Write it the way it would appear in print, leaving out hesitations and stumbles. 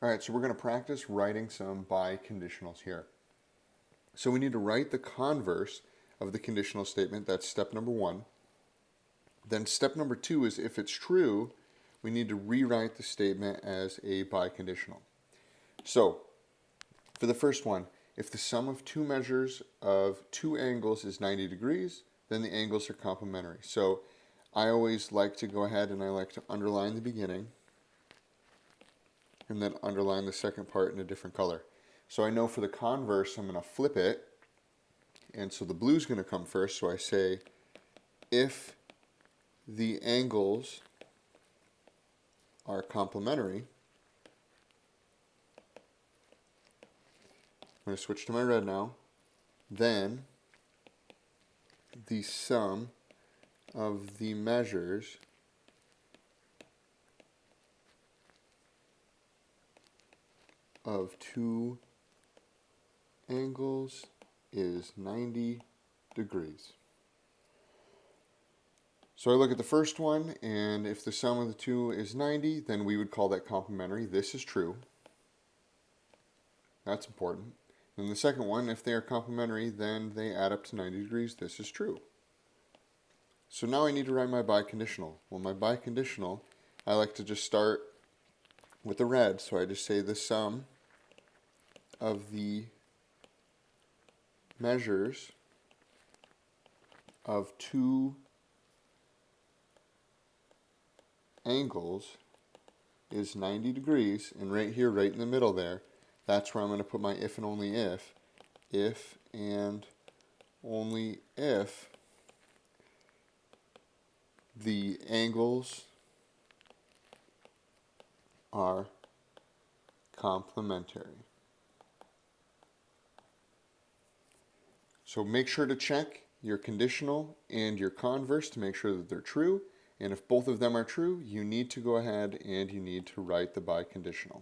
All right, so we're going to practice writing some biconditionals here. So we need to write the converse of the conditional statement. That's step number one. Then step number two is if it's true, we need to rewrite the statement as a biconditional. So for the first one, if the sum of two measures of two angles is 90 degrees, then the angles are complementary. So I always like to go ahead and I like to underline the beginning and then underline the second part in a different color. So I know for the converse, I'm going to flip it. And so the blue is going to come first. So I say, if the angles are complementary, I'm going to switch to my red now, then the sum of the measures of two angles is 90 degrees. So I look at the first one, and if the sum of the two is 90, then we would call that complementary. This is true. That's important. And the second one, if they are complementary, then they add up to 90 degrees. This is true. So now I need to write my biconditional. Well, my biconditional, I like to just start with the red. So I just say the sum of the measures of two angles is 90 degrees. And right here, right in the middle there, that's where I'm going to put my if and only if. If and only if the angles are complementary. So make sure to check your conditional and your converse to make sure that they're true. And if both of them are true, you need to go ahead and you need to write the biconditional.